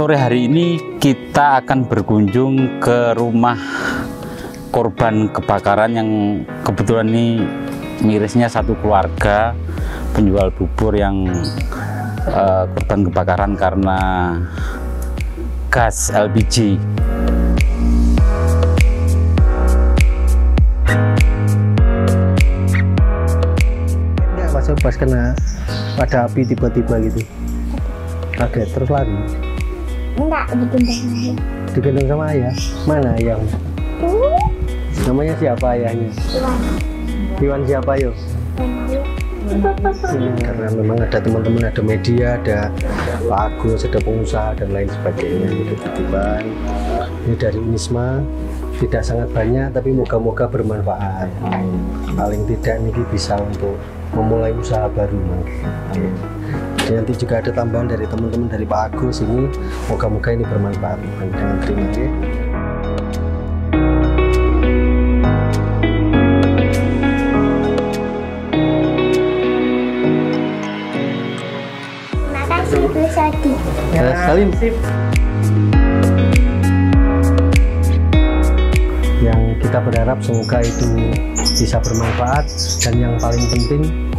Sore hari ini kita akan berkunjung ke rumah korban kebakaran yang kebetulan ini mirisnya satu keluarga penjual bubur yang korban kebakaran karena gas LPG. Enggak pas kena pada api tiba-tiba gitu, kaget terus lari. Enggak, digendong. Digendong sama ayah. Mana ayahnya? Namanya siapa ayahnya? Iwan siapa yo? Karena memang ada teman-teman, ada media, ada Pak Agus, ada pengusaha dan lain sebagainya. Itu titipan ini dari Unisma, tidak sangat banyak tapi moga-moga bermanfaat. Paling tidak ini bisa untuk memulai usaha baru. Dan nanti juga ada tambahan dari teman-teman dari Pak Agus ini, moga-moga ini bermanfaat. Dengan terima kasih. Terima kasih Bu Sadi. Salim. Yang kita berharap semoga itu bisa bermanfaat, dan yang paling penting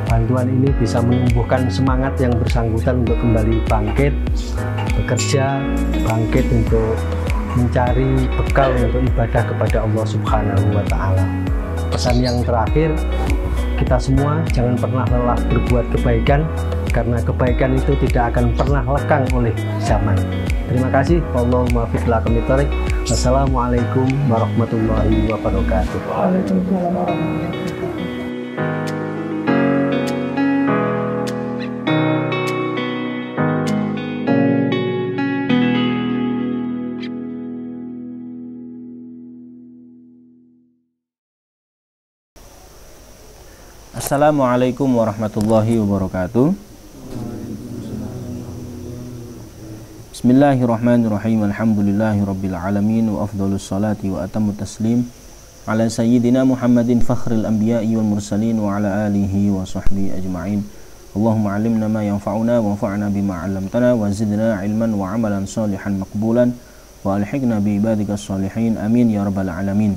bantuan ini bisa menumbuhkan semangat yang bersangkutan untuk kembali bangkit, bekerja, bangkit untuk mencari bekal untuk ibadah kepada Allah Subhanahu wa Ta'ala. Pesan yang terakhir, kita semua jangan pernah lelah berbuat kebaikan, karena kebaikan itu tidak akan pernah lekang oleh zaman. Terima kasih. Wallahumma fiq la kamitorik. Wassalamualaikum warahmatullahi wabarakatuh. Waalaikumsalam warahmatullahi wabarakatuh. Assalamualaikum warahmatullahi wabarakatuh. Bismillahirrahmanirrahim. Alhamdulillahi rabbil alamin, wa afdhalus salati wa atammu taslim ala sayyidina Muhammadin fakhril anbiya'i wal mursalin wa ala alihi wa sahbihi ajma'in. Allahumma 'allimna ma yanfa'una wa anfa'na bima 'allamtana wa zidna ilman wa 'amalan salihan maqbulan wa alhiqna bi ibadikas salihin. Amin ya rabbal alamin.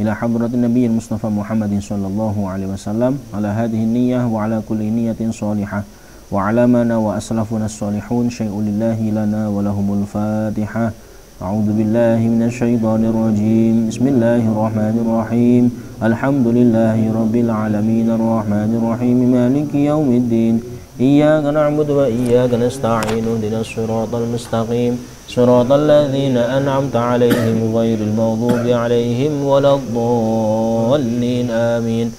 Ila hadratin nabiyil Mustafa Muhammadin sallallahu alaihi wasallam ala hadhihi niyyah wa ala kulli niyyatin salihah wa ala mana wa aslafuna salihun syai'un lillahi lana wa lahumul fatihah. A'udzu billahi minasy syaithanir rajim. Bismillahirrahmanirrahim. Alhamdulillahi rabbil alamin arrahmanir rahim maliki yaumiddin. Iyyaka na'budu wa iyyaka nasta'in ihdinas siratal mustaqim. صراط الذين أنعمت عليهم غير المغضوب عليهم ولا الضالين آمين.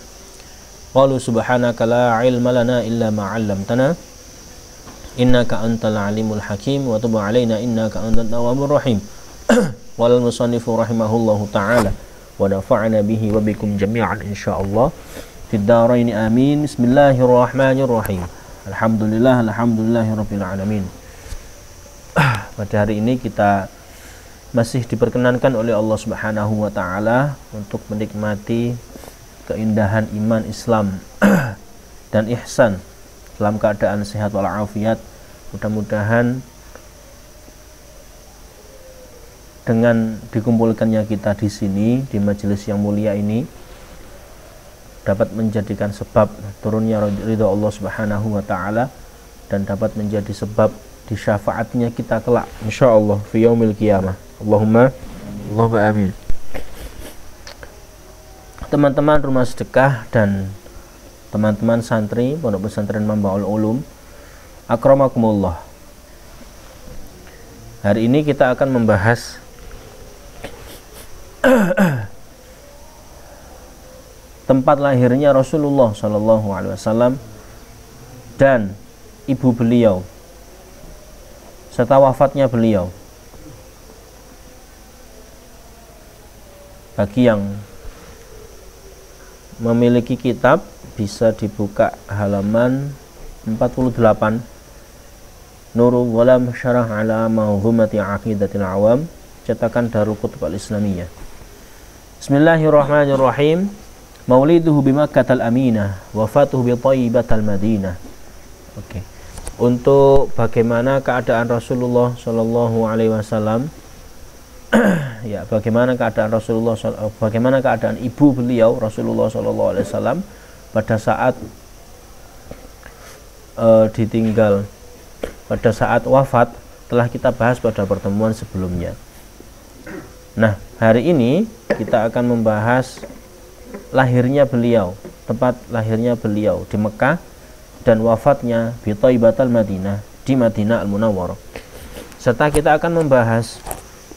قالوا سبحانك لا علم لنا إلا ما علمتنا إنك أنت العليم الحكيم وتب علينا إنك أنت التواب الرحيم. قال المصنف رحمه الله تعالى ونفعنا به وبكم جميعا إن شاء الله في الدارين آمين. بسم الله الرحمن الرحيم. الحمد لله رب العالمين. Pada hari ini kita masih diperkenankan oleh Allah Subhanahu wa Ta'ala untuk menikmati keindahan iman Islam dan ihsan dalam keadaan sehat walafiat. Mudah-mudahan dengan dikumpulkannya kita di sini di majelis yang mulia ini dapat menjadikan sebab turunnya ridha Allah Subhanahu wa Ta'ala dan dapat menjadi sebab di syafaatnya kita kelak insyaallah fi yaumil qiyamah. Allahumma amin. Teman-teman rumah sedekah dan teman-teman santri Pondok Pesantren Mambaul Ulum, akramakumullah. Hari ini kita akan membahas tempat lahirnya Rasulullah sallallahu alaihi wasallam dan ibu beliau serta wafatnya beliau. Bagi yang memiliki kitab bisa dibuka halaman 48, Nurul Ghalam Syarah ala Manzumati Aqidatil Awam, cetakan Darul Qutb Al-Islamiyah. Bismillahirrahmanirrahim. Mauliduhu bi Makkah al-Aminah, wafatuhu bi Thayyibatal Madinah. Oke. untuk bagaimana keadaan Rasulullah Shallallahu Alaihi Wasallam. Ya, bagaimana keadaan Rasulullah, bagaimana keadaan ibu beliau Rasulullah Shallallahu Alaihi Wasallam pada saat ditinggal, pada saat wafat, telah kita bahas pada pertemuan sebelumnya. Nah, hari ini kita akan membahas lahirnya beliau, tempat lahirnya beliau di Mekah dan wafatnya di Thaibatul Madinah, di Madinah Al-Munawwarah. Serta kita akan membahas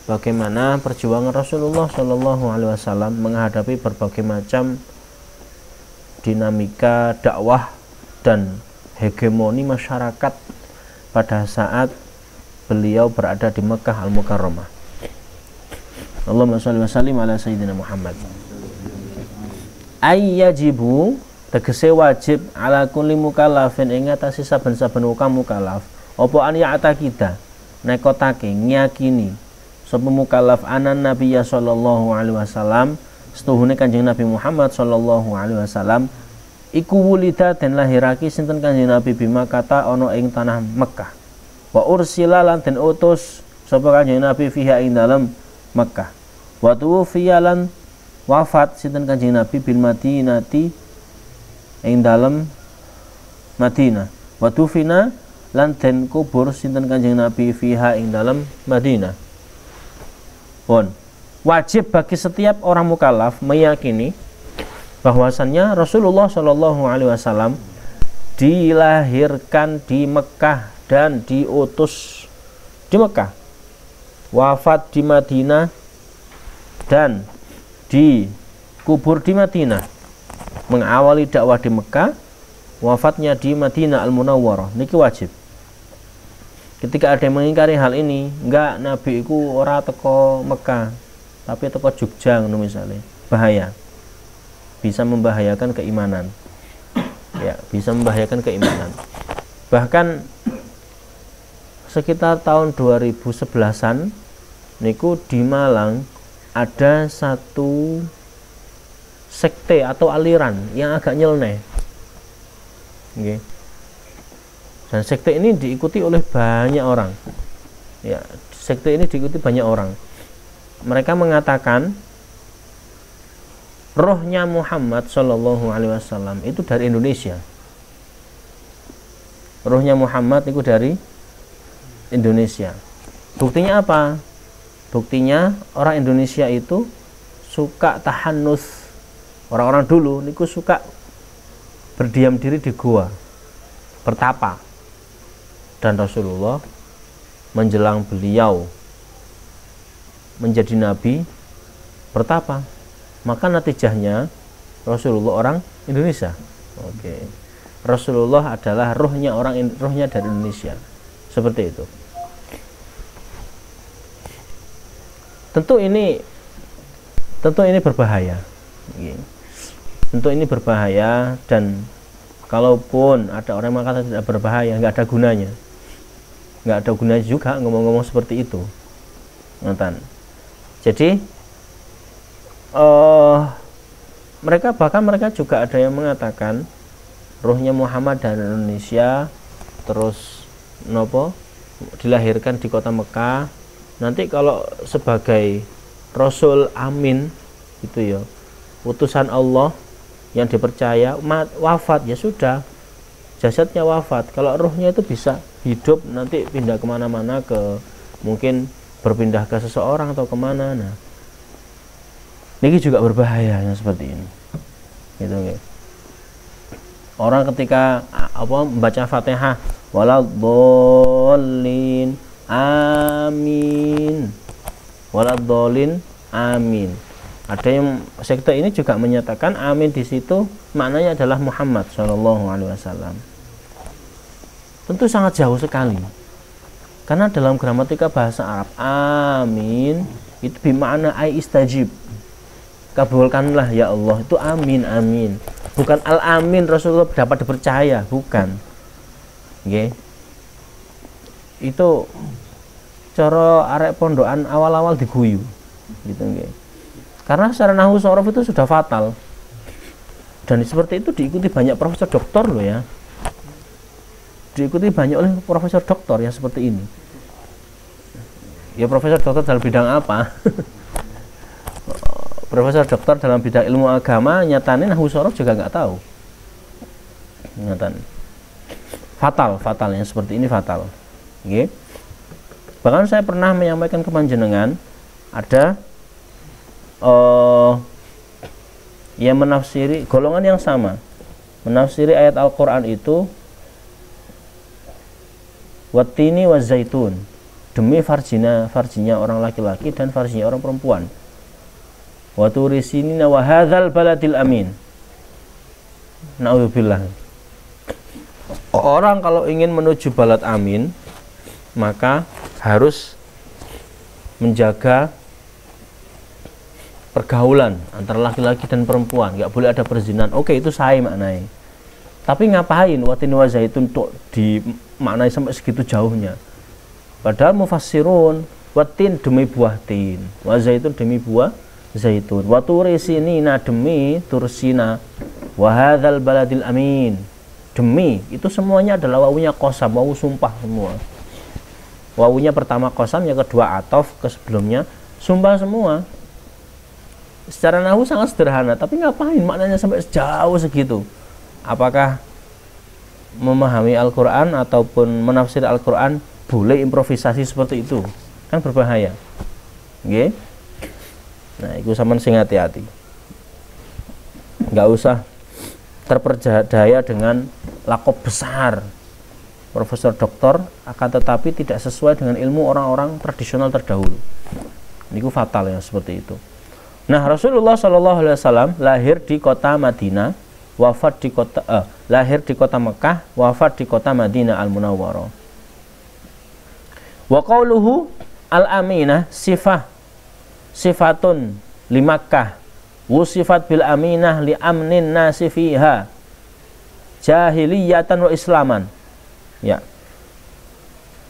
bagaimana perjuangan Rasulullah Shallallahu Alaihi Wasallam menghadapi berbagai macam dinamika dakwah dan hegemoni masyarakat pada saat beliau berada di Mekah Al-Mukarramah. Allahumma shalli wa sallim ala sayyidina Muhammad. Ayyajibu tegese wajib ala kulli mukallafin ing atase saben-saben wong mukallaf apa an ya'taqida nekotake ngiyakini sapa mukallaf anan nabiyya sallallahu alaihi wasallam setuhune Kanjeng Nabi Muhammad sallallahu alaihi wasallam iku wulida den lahirake sinten Kanjeng Nabi bima kata ana ing tanah Mekah wa ursila lan den utus sapa Kanjeng Nabi fiha ing dalem Mekah wa tuwfiya lan wafat sinten Kanjeng Nabi bil Madinati ing dalem Madinah wa tufina lan den kubur sinten Kanjeng Nabi fiha ing dalem Madinah. Pun wajib bagi setiap orang mukallaf meyakini bahwasannya Rasulullah Shallallahu Alaihi Wasallam dilahirkan di Mekah dan diutus di Mekah, wafat di Madinah dan dikubur di Madinah, mengawali dakwah di Mekah, wafatnya di Madinah Al-Munawwarah. Niki wajib. Ketika ada yang mengingkari hal ini, enggak, Nabi iku ora teko Mekah, tapi teko Jogja ngono misalnya, bahaya. Bisa membahayakan keimanan. Ya, bisa membahayakan keimanan. Bahkan sekitar tahun 2011-an niku di Malang ada satu sekte atau aliran yang agak nyeleneh. Okay. Dan sekte ini diikuti oleh banyak orang. Ya, sekte ini diikuti banyak orang. Mereka mengatakan rohnya Muhammad Shallallahu Alaihi Wasallam itu dari Indonesia. Rohnya Muhammad itu dari Indonesia. Buktinya apa? Buktinya orang Indonesia itu suka tahannus. Orang-orang dulu niku suka berdiam diri di gua, bertapa. Dan Rasulullah menjelang beliau menjadi nabi bertapa. Maka natijahnya Rasulullah orang Indonesia. Oke. Rasulullah adalah rohnya dari Indonesia. Seperti itu. Tentu ini berbahaya. Tentu ini berbahaya, dan kalaupun ada orang yang mengatakan tidak berbahaya, nggak ada gunanya. Nggak ada gunanya juga ngomong-ngomong seperti itu. Jadi mereka juga ada yang mengatakan rohnya Muhammad dari Indonesia, terus dilahirkan di kota Mekah. Nanti kalau sebagai Rasul Amin gitu ya, utusan Allah yang dipercaya, wafat ya sudah, jasadnya wafat. Kalau rohnya itu bisa hidup, nanti pindah kemana-mana, ke mungkin berpindah ke seseorang atau kemana. Nah, ini juga berbahaya yang seperti ini. Gitu ya. Orang ketika membaca Fatihah, waladhdallin amin, waladhdallin amin. Ada yang sekte ini juga menyatakan amin di situ maknanya adalah Muhammad Shallallahu Alaihi Wasallam. Tentu sangat jauh sekali, karena dalam gramatika bahasa Arab amin itu bermakna ai istajib, kabulkanlah ya Allah, itu amin, amin, bukan al amin Rasulullah dapat dipercaya, bukan. Okay. Itu cara arek pondokan awal-awal diguyu gitu. Okay. Karena secara nahwu shorof itu sudah fatal, dan seperti itu diikuti banyak profesor doktor loh ya. diikuti banyak oleh profesor doktor yang seperti ini. Ya profesor doktor dalam bidang apa? Profesor doktor dalam bidang ilmu agama nyatane nahwu sorof juga nggak tahu. Nyatane. Fatal yang seperti ini fatal. Okay. Bahkan saya pernah menyampaikan ke panjenengan ada yang menafsiri golongan yang sama, menafsiri ayat Al-Quran itu watini wa zaitun, demi farjinya orang laki-laki dan farjinya orang perempuan. Wa turisinina wa hadzal baladil amin. Na'udzubillah. Orang kalau ingin menuju balad amin, maka harus menjaga pergaulan antara laki-laki dan perempuan, nggak boleh ada perzinahan. Oke, itu sahih maknanya. Tapi ngapain watin wa zaitun untuk dimaknai sampai segitu jauhnya? Padahal mufassirun, watin demi buah tin, wa zaitun demi buah zaitun, wa turisinina demi tursina, wa hadzal baladil amin, demi itu semuanya adalah wawunya qasam, wawu sumpah semua. Wawunya pertama qasam, yang kedua atof ke sebelumnya sumpah semua. Secara nahwu sangat sederhana, tapi ngapain maknanya sampai jauh segitu? Apakah memahami Al-Quran ataupun menafsir Al-Quran boleh improvisasi seperti itu? Kan berbahaya. Oke? Nah, itu sama sing hati-hati. Nggak usah terpercaya dengan lakop besar profesor doktor, akan tetapi tidak sesuai dengan ilmu orang-orang tradisional terdahulu. Ini fatal yang seperti itu. Nah, Rasulullah SAW lahir di kota Madinah, wafat di kota lahir di kota Mekah, wafat di kota Madinah Al-Munawwarah. Wa qauluhu al-aminah sifatun li Makkah, wusifat bil aminah li amnin nasi fiha jahiliyatan wa islaman. Ya.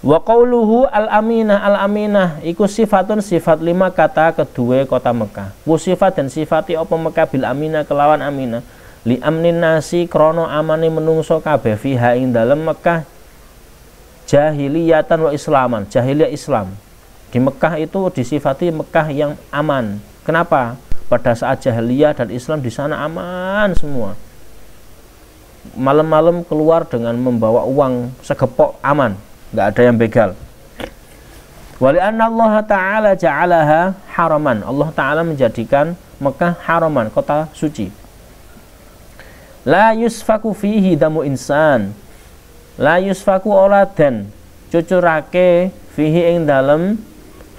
Wa qauluhu al-aminah iku sifatun sifat lima kata kedua kota Mekah. Wusifat dan sifati apa Mekah bil aminah kelawan aminah li amnin nasi krono amane menungso kabeh fiha ing dalem Mekah jahiliyatan wa islaman, jahiliyah Islam. Di Mekah itu disifati Mekah yang aman. Kenapa? Pada saat jahiliyah dan Islam di sana aman semua. Malam-malam keluar dengan membawa uang segepok aman, nggak ada yang begal. Wali anna Allah Ta'ala ja'alaha haraman. Allah Ta'ala menjadikan Mekah haraman, kota suci. La yusfaku fihi damu insan. La yusfaku oladan cucurake fihi ing dalem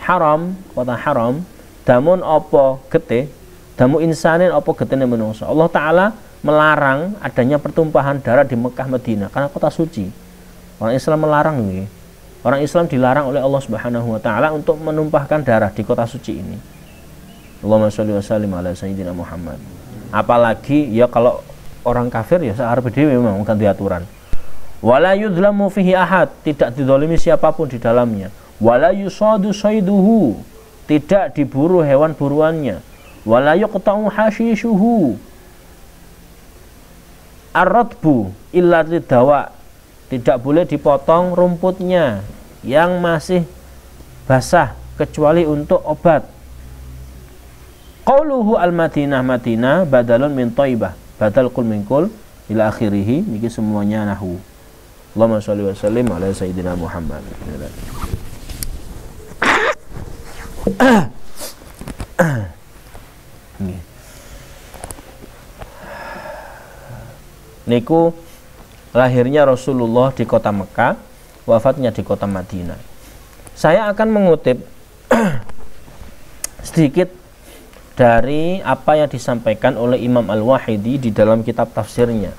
haram, kota haram, damun opo gete, damu insanin opo getene menungso. Allah Ta'ala melarang adanya pertumpahan darah di Mekah Madinah karena kota suci. Orang Islam melarang nih. Orang Islam dilarang oleh Allah Subhanahu wa Ta'ala untuk menumpahkan darah di kota suci ini. Allahumma sholli wa sallim ala sayyidina Muhammad. Apalagi ya kalau orang kafir ya searep dhewe memang ganti aturan. Wala yudlamu fihi ahad, tidak dizalimi siapapun di dalamnya. Wala yusadu sayduhu, tidak diburu hewan buruannya. Wala yuqta'u hashishuhu ar-radbu illa lidawa, tidak boleh dipotong rumputnya yang masih basah kecuali untuk obat. Qauluhu al-Madinah, Madinah badalun min Thaibah, badal kul min kul ila akhirih. Niki semuanya nahwu. Allahumma sholli wa sallim ala sayyidina Muhammad. Niku lahirnya Rasulullah di kota Mekah, wafatnya di kota Madinah. Saya akan mengutip sedikit dari apa yang disampaikan oleh Imam Al-Wahidi di dalam kitab tafsirnya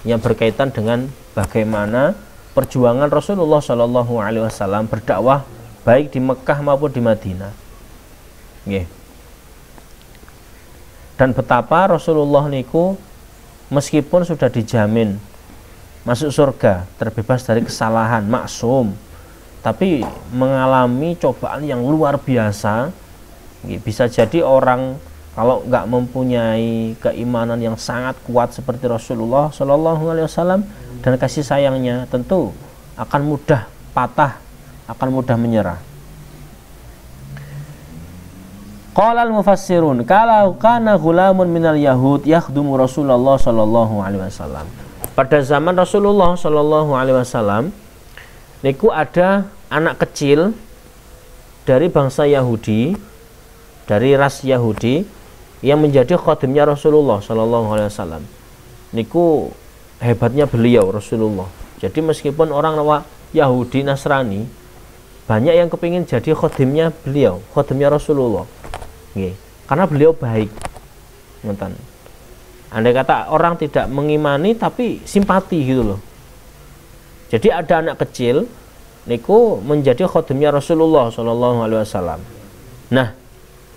yang berkaitan dengan bagaimana perjuangan Rasulullah SAW berdakwah baik di Mekah maupun di Madinah. Dan betapa Rasulullah niku meskipun sudah dijamin masuk surga, terbebas dari kesalahan, maksum, tapi mengalami cobaan yang luar biasa. Bisa jadi orang kalau nggak mempunyai keimanan yang sangat kuat seperti Rasulullah Shallallahu Alaihi Wasallam dan kasih sayangnya, tentu akan mudah patah, akan mudah menyerah. Qala al-mufassirun, kalau kana ghulamun minal yahud yakhdumu Rasulullah Shallallahu Alaihi Wasallam. Pada zaman Rasulullah Shallallahu Alaihi Wasallam, niku ada anak kecil dari bangsa Yahudi, dari ras Yahudi, yang menjadi khadimnya Rasulullah Shallallahu Alaihi Wasallam. Niku hebatnya beliau Rasulullah. Jadi meskipun orang Yahudi Nasrani, banyak yang kepingin jadi khadimnya beliau, khadimnya Rasulullah. Karena beliau baik. Andai kata orang tidak mengimani tapi simpati gitu loh. Jadi ada anak kecil niku menjadi khadimnya Rasulullah Shallallahu Alaihi Wasallam. Nah,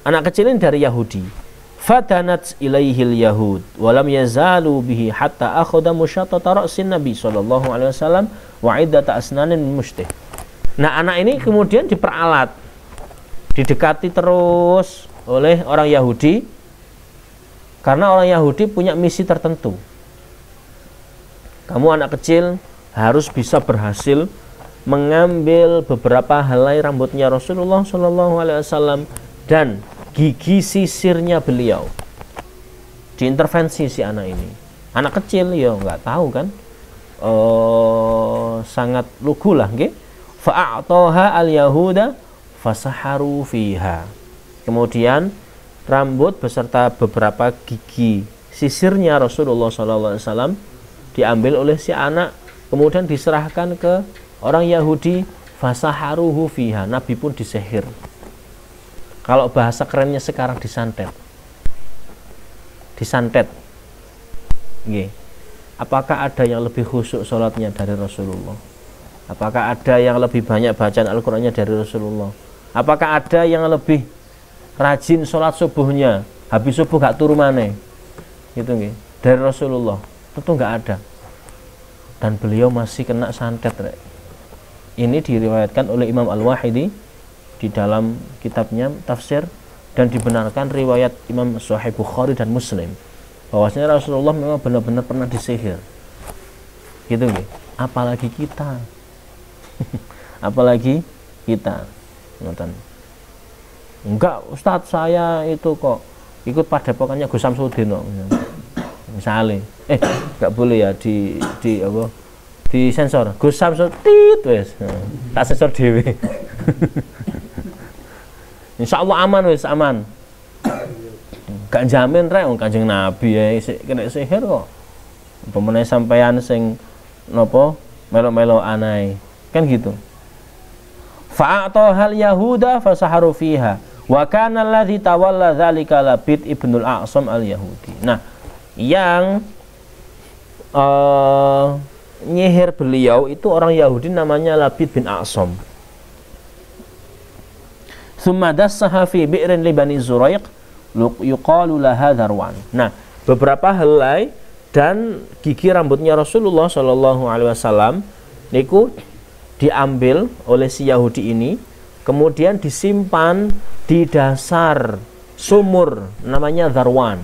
anak kecil ini dari Yahudi. Fatanat ilaihil yahud walam yazalu bihi hatta akhadha musyattata ra'sin nabi Shallallahu Alaihi Wasallam wa iddata asnanin mustih. Nah, anak ini kemudian diperalat, didekati terus oleh orang Yahudi, karena orang Yahudi punya misi tertentu. Kamu anak kecil harus bisa berhasil mengambil beberapa helai rambutnya Rasulullah Shallallahu Alaihi Wasallam dan gigi sisirnya beliau. Diintervensi si anak ini. Anak kecil ya nggak tahu kan, sangat lugu lah, nggih. Fa'atoha al yahuda fasaharu fiha. Kemudian rambut beserta beberapa gigi sisirnya Rasulullah SAW diambil oleh si anak, kemudian diserahkan ke orang Yahudi. Fasaharuhu fiha, Nabi pun disihir. Kalau bahasa kerennya sekarang disantet. Disantet. Nggih. Apakah ada yang lebih khusyuk sholatnya dari Rasulullah? Apakah ada yang lebih banyak bacaan Al-Qur'annya dari Rasulullah? Apakah ada yang lebih rajin sholat subuhnya, habis subuh gak turu maneh, gitu nggih, dari Rasulullah? Tentu nggak ada. Dan beliau masih kena santet, rek. Ini diriwayatkan oleh Imam Al-Wahidi di dalam kitabnya tafsir, dan dibenarkan riwayat Imam Sahih Bukhari dan Muslim bahwasanya Rasulullah memang benar-benar pernah disihir, gitu nggih. Apalagi kita apalagi kita, nonton. Enggak, Ustadz, saya itu kok ikut padepokannya Gus Samsudin kok. Misalnya, enggak boleh ya di apa? Di sensor. Gus Samsudin wes. Tak sensor dhewe. Insyaallah aman wes, aman. Gak jamin rek wong Kanjeng Nabi ya kena sihir kok. Pemene sampean sing napa melo-melo anai. Kan gitu. Fa'atohal yahuda fasaharu fiha. Wa kana alladzi tawalla dzalika Labid ibnul A'sam al-Yahudi. Nah, yang nyihir beliau itu orang Yahudi namanya Labid bin A'sam. Tsumma dassaha fi bi'rin li Bani Zuraiq yuqalu laha Dharwan. Nah, beberapa helai dan gigi rambutnya Rasulullah Shallallahu Alaihi Wasallam niku diambil oleh si Yahudi ini, kemudian disimpan di dasar sumur namanya Dharwan.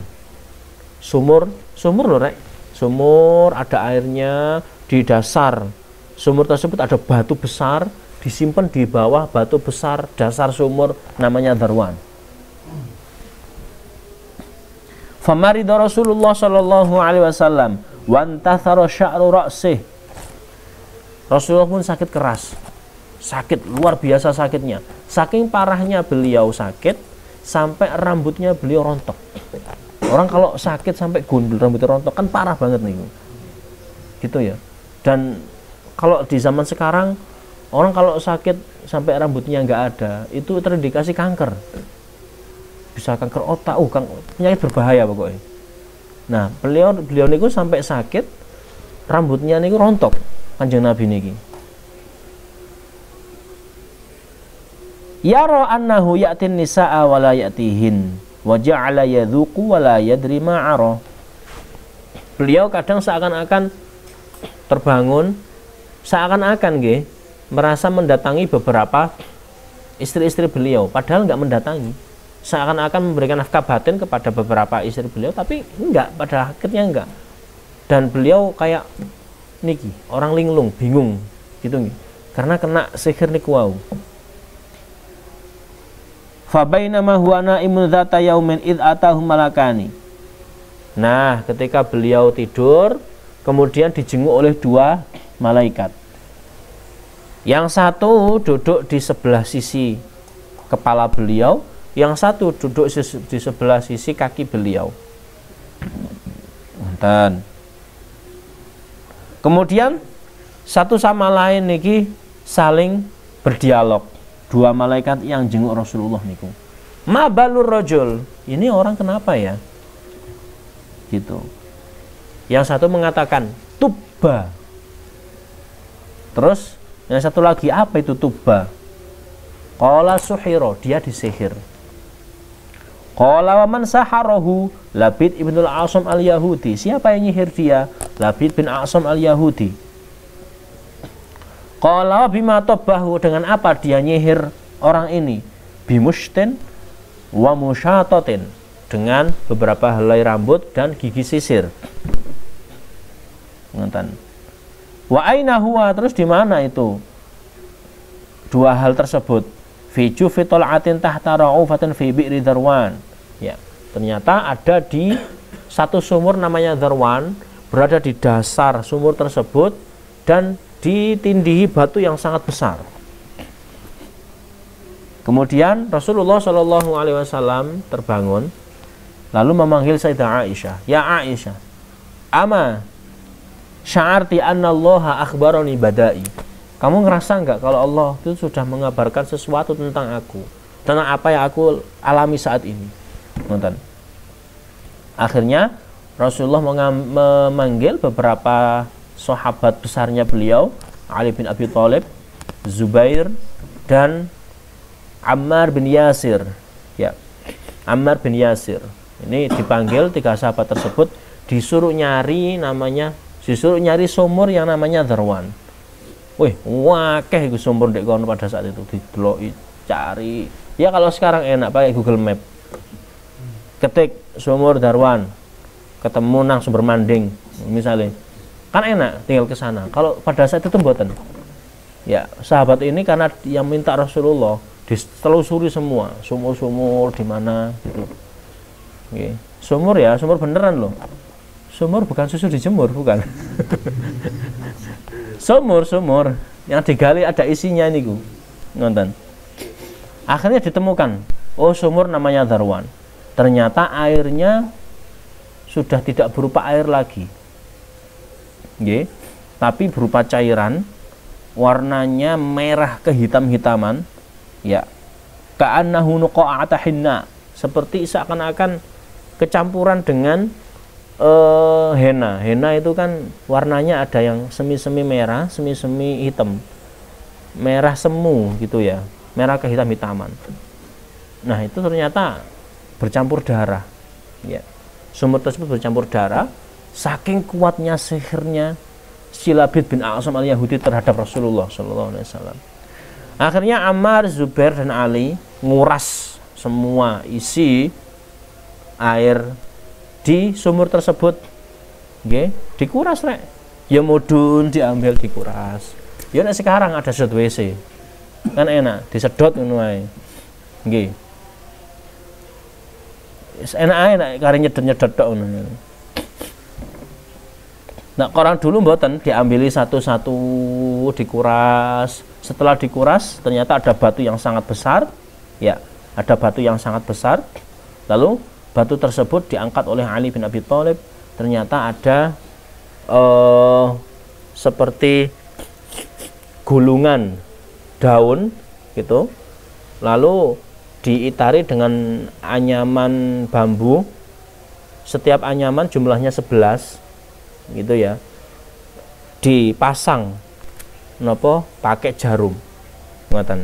Sumur loh, rek. Sumur ada airnya, di dasar sumur tersebut ada batu besar, disimpan di bawah batu besar dasar sumur namanya Dharwan. Famarida Rasulullah Shallallahu Alaihi Wasallam wantathara sya'ru ra'sih. Rasulullah pun sakit keras, sakit luar biasa sakitnya. Saking parahnya beliau sakit sampai rambutnya beliau rontok. Orang kalau sakit sampai gundul rambutnya rontok kan parah banget nih, gitu ya. Dan kalau di zaman sekarang orang kalau sakit sampai rambutnya nggak ada, itu terindikasi kanker. Bisa kanker otak, penyakit berbahaya pokoknya. Nah, beliau niku sampai sakit rambutnya niku rontok. Kanjeng Nabi niki yara annahu ya'tin nisaa wa la ya'tihin wa ja'ala yadhuqu wa la yadri ma ara. Beliau kadang seakan-akan terbangun, seakan-akan nggih merasa mendatangi beberapa istri-istri beliau, padahal nggak mendatangi. seakan-akan memberikan nafkah batin kepada beberapa istri beliau, tapi enggak, pada akhirnya enggak. Dan beliau kayak niki orang linglung, bingung gitu nih, karena kena sihir niku wau. Fa bainama huwa naimun dzata yaumin id atahu malakani. Nah, ketika beliau tidur, kemudian dijenguk oleh dua malaikat. Yang satu duduk di sebelah sisi kepala beliau, yang satu duduk di sebelah sisi kaki beliau. Dan kemudian satu sama lain niki saling berdialog. Dua malaikat yang jenguk Rasulullah niku. Ma balur rajul, ini orang kenapa ya? Gitu. Yang satu mengatakan tubba. Terus yang satu lagi, apa itu tubba? Qala suhiro, dia disihir. Qala wa man saharahu, Labid ibnul A'sam al-Yahudi. Siapa yang nyihir dia? Labid bin A'sam al-Yahudi. Qala bima tabbahu, dengan apa dia nyihir orang ini? Bimushtin wa musyatatin, dengan beberapa helai rambut dan gigi sisir. Ngeten. Wa aina huwa, terus di mana itu dua hal tersebut? Fi jufi tal'atin tahta ra'ufatin fi bi'ri Dharwan. Ya, ternyata ada di satu sumur namanya Dharwan, berada di dasar sumur tersebut dan ditindihi batu yang sangat besar. Kemudian Rasulullah Shallallahu Alaihi Wasallam terbangun, lalu memanggil Sayyidah Aisyah, ya Aisyah, ama sya'arti anna Allah akhbarani badai. Kamu ngerasa enggak kalau Allah itu sudah mengabarkan sesuatu tentang aku, tentang apa yang aku alami saat ini? Nonton. Akhirnya Rasulullah memanggil beberapa sahabat besarnya beliau, Ali bin Abi Thalib, Zubair, dan Ammar bin Yasir. Ya, Ammar bin Yasir. Ini dipanggil tiga sahabat tersebut, disuruh nyari sumur yang namanya Dharwan. Wih, wakeh itu sumur dek kono pada saat itu, dideloki, cari. Ya kalau sekarang enak pakai Google Map. Ketik sumur Dharwan, ketemu nang sumber Manding misalnya. Kan enak tinggal ke sana. Kalau pada saat itu mboten. Ya, sahabat ini karena yang minta Rasulullah ditelusuri semua, sumur-sumur di mana gitu. Oke. Sumur ya, sumur beneran loh. Sumur bukan susu dijemur, bukan. Sumur yang digali ada isinya ini, nonton. Akhirnya ditemukan, oh sumur namanya Dharwan. Ternyata airnya sudah tidak berupa air lagi. Nggih, tapi berupa cairan, warnanya merah kehitam-hitaman, ya, ka'annahu nuqa'ata hinna, seperti seakan-akan kecampuran dengan henna. Henna itu kan warnanya ada yang semi-semi merah, semi-semi hitam, merah semu gitu ya, merah kehitam-hitaman. Nah itu ternyata bercampur darah, ya. Sumur tersebut bercampur darah. Saking kuatnya sihirnya si Labid bin A'sam al-Yahudi terhadap Rasulullah Sallallahu Alaihi Wasallam. Akhirnya Ammar, Zubair, dan Ali nguras semua isi air di sumur tersebut. Nggih, dikuras rek. Ya mudun diambil dikuras. Ya nek sekarang ada sedot WC. Kan enak, disedot ngono ae. Nggih. Wis enak ae nek kare nyedot-nyedot tok ngono. Nah, orang dulu mboten, diambili satu-satu, dikuras. Setelah dikuras, ternyata ada batu yang sangat besar. Ya, ada batu yang sangat besar. Lalu batu tersebut diangkat oleh Ali bin Abi Thalib. Ternyata ada seperti gulungan daun gitu. Lalu diitari dengan anyaman bambu. Setiap anyaman jumlahnya 11. Gitu ya, dipasang nopo pakai jarum, ngeten.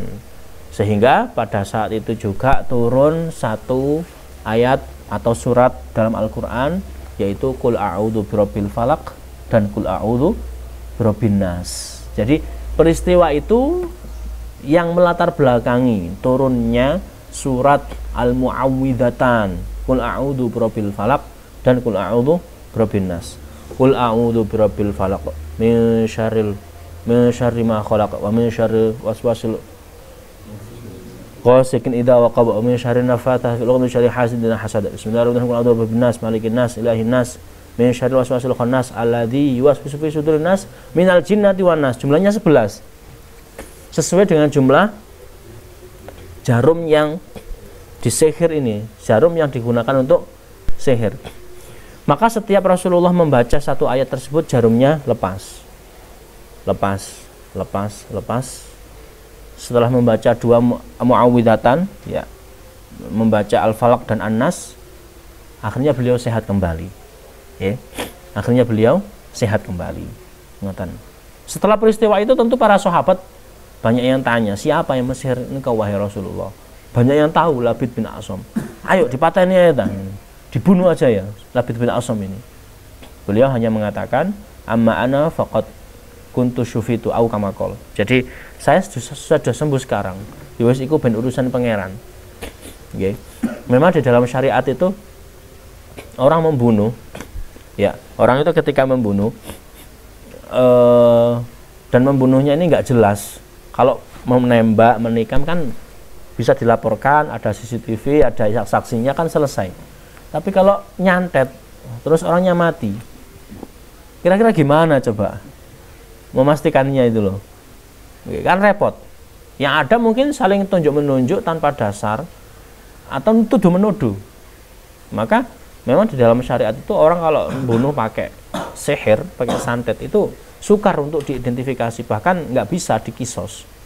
Sehingga pada saat itu juga turun satu ayat atau surat dalam Al-Quran, yaitu Qul a'udzu birabbil falaq dan Qul a'udzu birabbin nas. Jadi peristiwa itu yang melatar belakangi turunnya surat Al-Mu'awwidhatan, Qul a'udzu birabbil falaq dan Qul a'udzu birabbin nas. Qul a'udzu birabbil falaq min syarri ma khalaq wa min syarri waswasil ghasikin idza waqab wa min syarri nafathati fil 'uqad min syarri hasidin hasad. Bismillahirrahmanirrahim. Qul a'udzu birabbin nas, malikin nas, ilahin nas, min syarri waswasil khannas alladzi yuwaswisu fi sudurin nas minal jinnati wan nas. Jumlahnya 11. Sesuai dengan jumlah jarum yang disihir ini, jarum yang digunakan untuk sihir. Maka setiap Rasulullah membaca satu ayat tersebut, jarumnya lepas. Setelah membaca 2 mu'awwidhatan, ya, membaca Al-Falaq dan An-Nas, akhirnya beliau sehat kembali. Ya. Akhirnya beliau sehat kembali. Setelah peristiwa itu tentu para sahabat banyak yang tanya, siapa yang mesihir engkau wahai Rasulullah? Banyak yang tahu, Labid bin Asam. Ayo dipateni aja, dibunuh aja ya Labid bin Asam ini. Beliau hanya mengatakan, amma ana faqad kuntu syufitu au kama qol. Jadi saya sudah sembuh sekarang. Wis iku ben urusan pangeran. Nggih. Memang di dalam syariat itu orang membunuh, ya, orang itu ketika membunuh dan membunuhnya ini nggak jelas. Kalau menembak, menikam kan bisa dilaporkan, ada CCTV, ada saksinya kan selesai. Tapi kalau nyantet, terus orangnya mati, kira-kira gimana coba memastikannya itu loh? Kan repot. Yang ada mungkin saling tunjuk-menunjuk tanpa dasar atau tuduh-menuduh. Maka memang di dalam syariat itu orang kalau membunuh pakai sihir, pakai santet itu sukar untuk diidentifikasi, bahkan nggak bisa dikisos.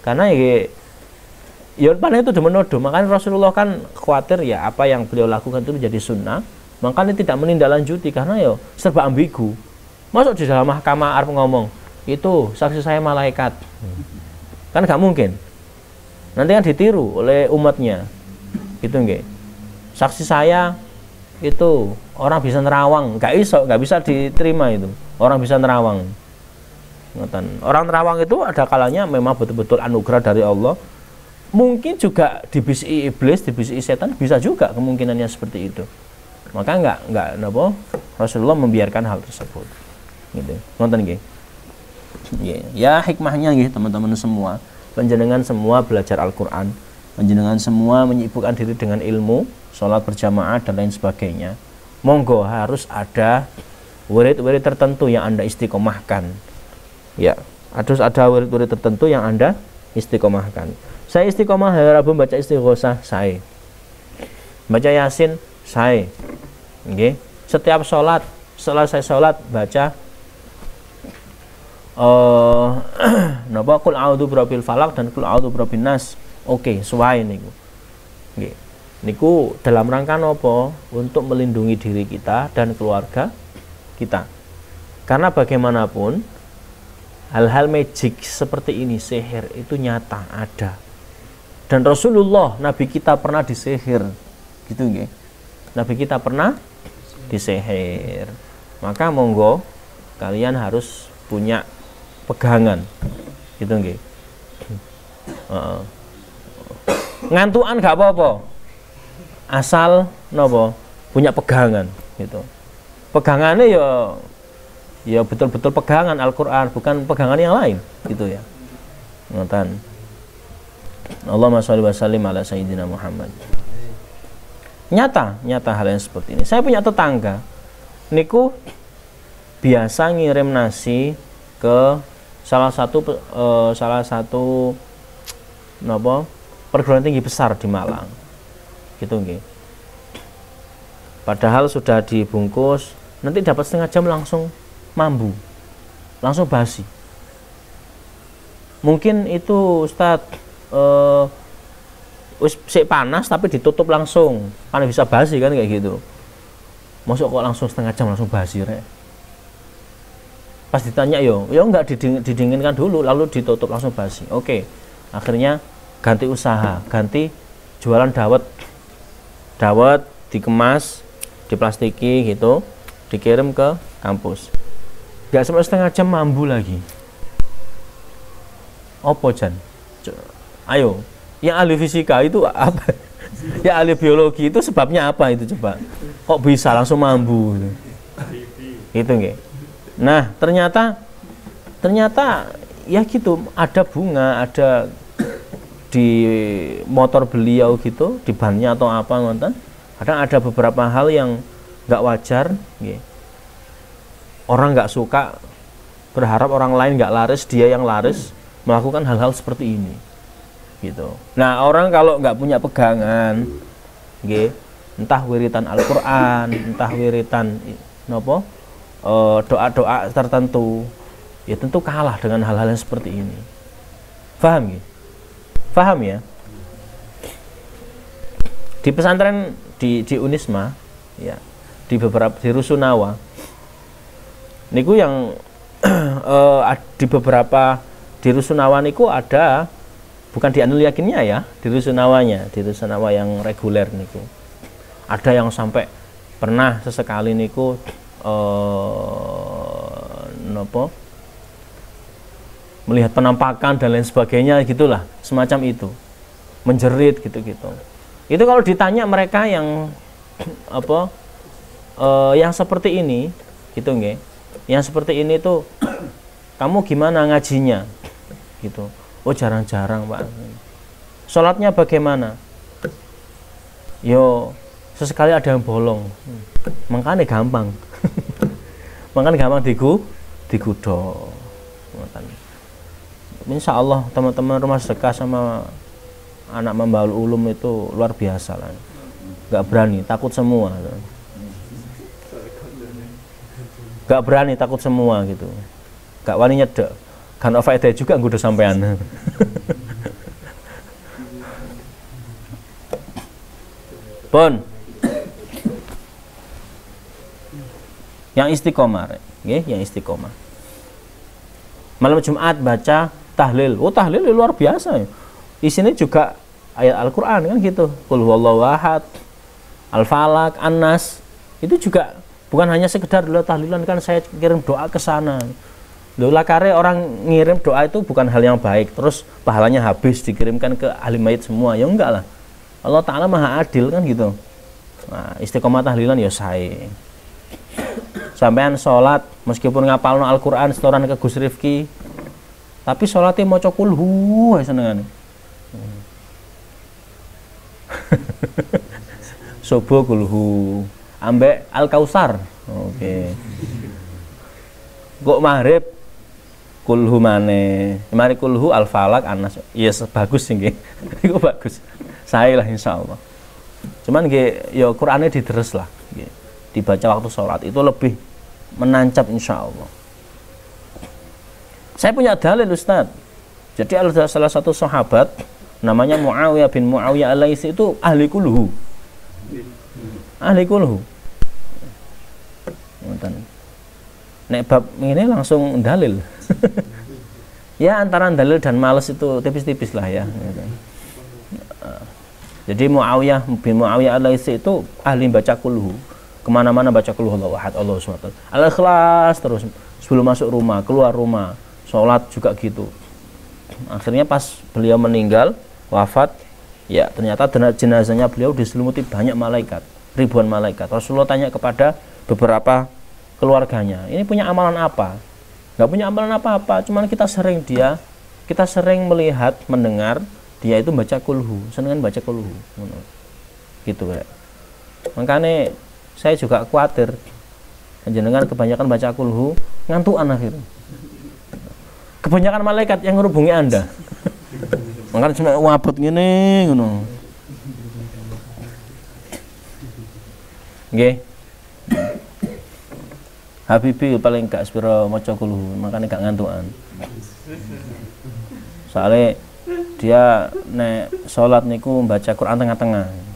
Karena ya pada itu menuduh. Makanya Rasulullah kan khawatir ya apa yang beliau lakukan itu menjadi sunnah, makanya tidak menindaklanjuti karena ya serba ambigu. Masuk di dalam mahkamah arep ngomong, itu saksi saya malaikat. Kan nggak mungkin. Nanti kan ditiru oleh umatnya. Gitu nggih. Saksi saya itu orang bisa nerawang, nggak bisa diterima itu. Orang bisa nerawang. Orang nerawang itu ada kalanya memang betul-betul anugerah dari Allah. Mungkin juga dibisiki iblis, dibisiki setan, bisa juga kemungkinannya seperti itu. Maka nggak napa Rasulullah membiarkan hal tersebut. Gitu. Nonton nggih. Ya hikmahnya nggih teman-teman semua. Panjenengan semua belajar Al-Qur'an. Panjenengan semua menyibukkan diri dengan ilmu, sholat berjamaah dan lain sebagainya. Monggo harus ada wirid-wirid tertentu yang Anda istiqomahkan. Ya, harus ada wirid-wirid tertentu yang Anda istiqomahkan. Saya istiqomah hari Rabu baca Istighosah, saya. Baca Yasin, saya. Okay. Setiap sholat, selesai sholat baca napa Qul a'udzu birabbil falaq dan Qul a'udzu birabbin nas. Oke, suwae niku. Nggih. Niku dalam rangka napa? Untuk melindungi diri kita dan keluarga kita. Karena bagaimanapun hal-hal magic seperti ini, sihir itu nyata ada. Dan Rasulullah Nabi kita pernah disihir. Gitu nggih. Nabi kita pernah disihir. Maka monggo kalian harus punya pegangan. Gitu nggih. Ngantukan gak apa-apa. Asal nopo punya pegangan gitu. Pegangannya ya betul-betul pegangan Al-Qur'an, bukan pegangan yang lain gitu ya. Ngoten. Allahumma sholli wa sallim ala sayyidina Muhammad. Nyata hal yang seperti ini. Saya punya tetangga niku biasa ngirim nasi ke salah satu nopo perguruan tinggi besar di Malang. Gitu nggih. Padahal sudah dibungkus, nanti dapat setengah jam langsung mambu. Langsung basi. Mungkin itu Ustaz sik panas tapi ditutup langsung. Kan bisa basi kan kayak gitu. Masuk kok langsung setengah jam langsung basi rek. Pas ditanya yo enggak didinginkan dulu lalu ditutup langsung basi. Oke. Akhirnya ganti usaha, ganti jualan dawet dikemas, diplastiki gitu, dikirim ke kampus. Gak sampai setengah jam mambu lagi. Opo Jan? Ayo, Yang ahli fisika itu apa? Yang ahli biologi itu sebabnya apa itu coba? Kok bisa langsung mambu? Itu nggih. Nah, ternyata ya gitu, ada bunga, ada di motor beliau gitu, di bannya atau apa ngoten. Kadang ada beberapa hal yang nggak wajar, nggih. Orang nggak suka, berharap orang lain nggak laris, dia yang laris, melakukan hal-hal seperti ini, gitu. Nah, orang kalau nggak punya pegangan, nggih, entah wiritan Al-Quran, entah wiritan nopo, doa-doa tertentu, ya tentu kalah dengan hal-hal yang seperti ini. Paham nggih? Paham ya? Di pesantren di Unisma, ya, di Rusunawa, niku yang di beberapa di Rusunawa niku ada, bukan di Anul Yakinnya ya, di Rusunawanya, di Rusunawa yang reguler niku ada yang sampai pernah sesekali niku nopo melihat penampakan dan lain sebagainya gitulah, semacam itu, menjerit gitu-gitu. Itu kalau ditanya mereka yang apa yang seperti ini gitu nggih, yang seperti ini tuh kamu gimana ngajinya gitu. Oh, jarang-jarang Pak. Sholatnya bagaimana? Yo sesekali ada yang bolong, makanya gampang. Makanya gampang digudok. Insya Allah teman-teman rumah sedekah sama anak Mambaul Ulum itu luar biasa lah. Gak berani, takut semua. Gak berani, takut semua gitu. Gak wani nyedek. Kan faedah juga nggudo sampean. Pun yang istiqomah, nggih, yang istiqomah. Malam Jumat baca tahlil. Oh, tahlil luar biasa ya. Isinya juga ayat Al-Qur'an kan gitu. Qul huwallahu ahad, Al-Falaq, An-Nas. Itu juga bukan hanya sekedar dulu tahlilan, kan saya kirim doa ke sana. Loh, lakare orang ngirim doa itu bukan hal yang baik, terus pahalanya habis dikirimkan ke ahli mayit semua. Ya enggak lah. Allah Ta'ala maha adil kan gitu. Nah, istiqomah tahlilan ya saya. Sampean sholat meskipun ngapalno Al-Quran setoran ke Gus Rifki, tapi sholatnya maca kulhu ae senengane. Subuh kulhu ambek Al-Kausar. Oke. Kok maghrib kulhu maneh. Mari kulhu Al-Falaq An-Nas. Yes, bagus sih nggih. Iku bagus. Saya lah insyaallah. Cuman nggih ya Qur'ane didres lah nggih. Dibaca waktu sholat itu lebih menancap insyaallah. Saya punya dalil Ustaz. Jadi ada salah satu sahabat namanya Muawiyah bin Muawiyah Al-Laitsi itu ahli kulhu. Ahli kulhu. Nek bab ini langsung dalil. Ya antara dalil dan males itu tipis-tipis lah ya. Jadi Muawiyah bin Muawiyah Al-Laitsi itu ahli baca kulhu. Kemana-mana baca kulhu Allahu ahad, Allahu SWT. Al-Ikhlas terus sebelum masuk rumah, keluar rumah, sholat juga gitu. Akhirnya pas beliau meninggal, wafat, ya ternyata jenazahnya beliau diselimuti banyak malaikat, ribuan malaikat. Rasulullah tanya kepada beberapa keluarganya, ini punya amalan apa? Nggak punya amalan apa-apa, cuman kita sering melihat, mendengar dia itu baca kulhu, senengan baca kulhu, gitu ya. Makanya saya juga khawatir jenengan kebanyakan baca kulhu ngantukan akhirnya. Kebanyakan malaikat yang ngerubungi Anda. Makanya cuma wabut ngene ngono. Nggih. Habibi paling gak sepiro maca kulhu, makanya gak ngantukan. Soalnya dia nek salat niku baca Quran tengah-tengah.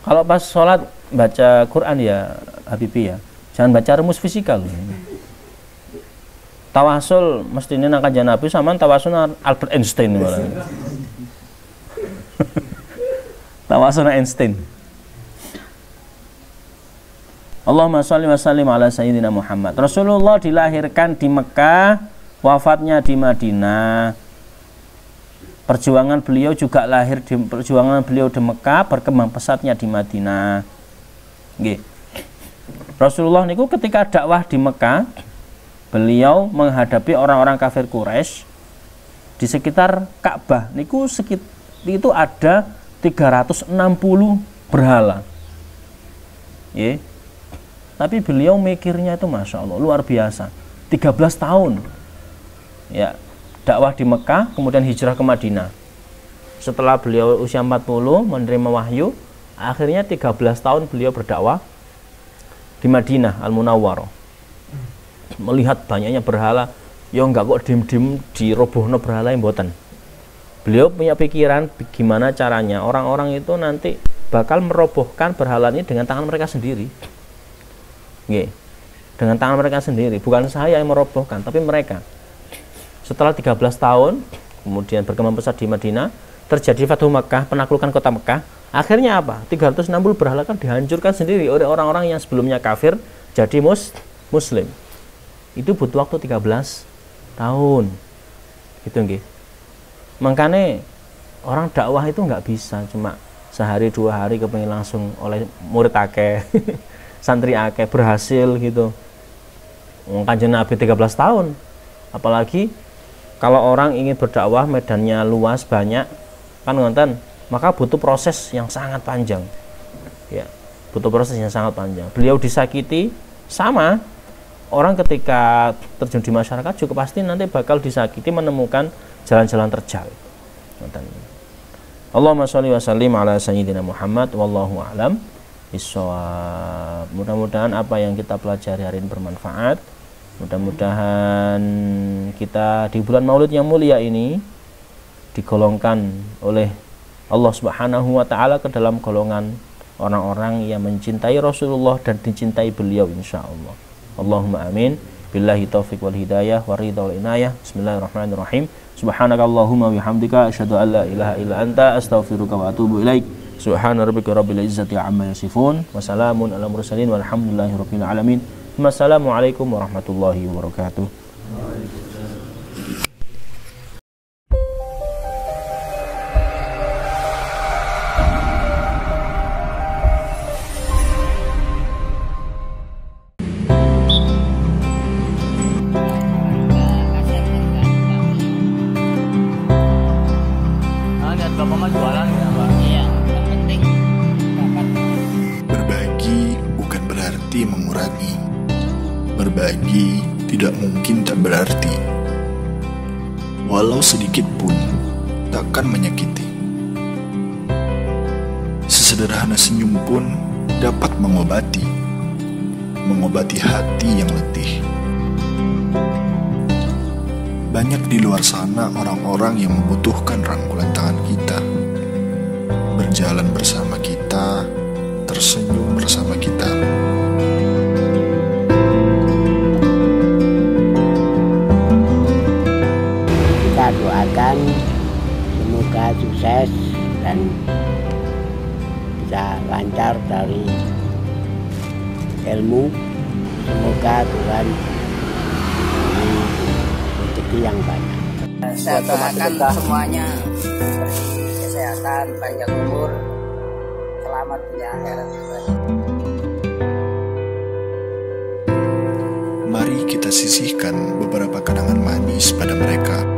Kalau pas sholat baca Quran ya Habibi ya, jangan baca rumus fisika loh. Tawasul mestinya nang Kanjeng Nabi sama tawasul Albert Einstein malah. Tawasul Einstein. Allahumma sholli wa sallim ala sayyidina Muhammad. Rasulullah dilahirkan di Mekah, wafatnya di Madinah. Perjuangan beliau juga lahir di Mekah, berkembang pesatnya di Madinah. Nggih. Rasulullah niku ketika dakwah di Mekah, beliau menghadapi orang-orang kafir Quraisy di sekitar Ka'bah. Niku itu ada 360 berhala. Nggih. Tapi beliau mikirnya itu Masya Allah luar biasa. 13 tahun ya dakwah di Mekah, kemudian hijrah ke Madinah. Setelah beliau usia 40 menerima wahyu, akhirnya 13 tahun beliau berdakwah di Madinah Al-Munawwarah. Melihat banyaknya berhala, ya enggak kok dim-dim dirobohno berhala yang mboten. Beliau punya pikiran gimana caranya orang-orang itu nanti bakal merobohkan berhala ini dengan tangan mereka sendiri. Nggih. Dengan tangan mereka sendiri, bukan saya yang merobohkan, tapi mereka. Setelah 13 tahun, kemudian berkembang pesat di Madinah, terjadi Fathu Makkah, penaklukan kota Mekah. Akhirnya apa? 360 berhala kan dihancurkan sendiri oleh orang-orang yang sebelumnya kafir jadi muslim. Itu butuh waktu 13 tahun. Gitu nggih. Makanya orang dakwah itu nggak bisa cuma sehari 2 hari kepengen langsung oleh murid akeh. Santri akeh berhasil gitu. Kanjeng Nabi 13 tahun. Apalagi kalau orang ingin berdakwah medannya luas banyak kan ngonten, maka butuh proses yang sangat panjang. Ya, butuh proses yang sangat panjang. Beliau disakiti sama orang ketika terjun di masyarakat juga pasti nanti bakal disakiti menemukan jalan-jalan terjal. Ngonten. Allahumma sholli wa sallim ala sayyidina Muhammad wallahu a'lam. Mudah-mudahan apa yang kita pelajari hari ini bermanfaat. Mudah-mudahan kita di bulan Maulid yang mulia ini digolongkan oleh Allah Subhanahu wa taala ke dalam golongan orang-orang yang mencintai Rasulullah dan dicintai beliau insyaallah. Allahumma amin. Billahi taufiq wal hidayah wa ridha wal inayah. Bismillahirrahmanirrahim. Subhanakallahumma wa bihamdika asyhadu an la ilaha illa anta astaghfiruka wa atubu ilaik. Subhana rabbika rabbil izzati amma yasifun wa salamun alal mursalin walhamdulillahi rabbil alamin. Wassalamualaikum warahmatullahi wabarakatuh. Berbagi bukan berarti mengurangi. Berbagi tidak mungkin tak berarti. Walau sedikit pun takkan menyakiti. Sesederhana senyum pun dapat mengobati hati yang letih. Banyak di luar sana orang-orang yang membutuhkan rangkulan tangan kita, berjalan bersama kita, tersenyum bersama kita. Kita doakan semoga sukses dan bisa lancar dari ilmu. Semoga Tuhan beri rezeki yang banyak. Saya doakan semuanya kesehatan, panjang umur, selamat dunia akhirat. Mari kita sisihkan beberapa kenangan manis pada mereka.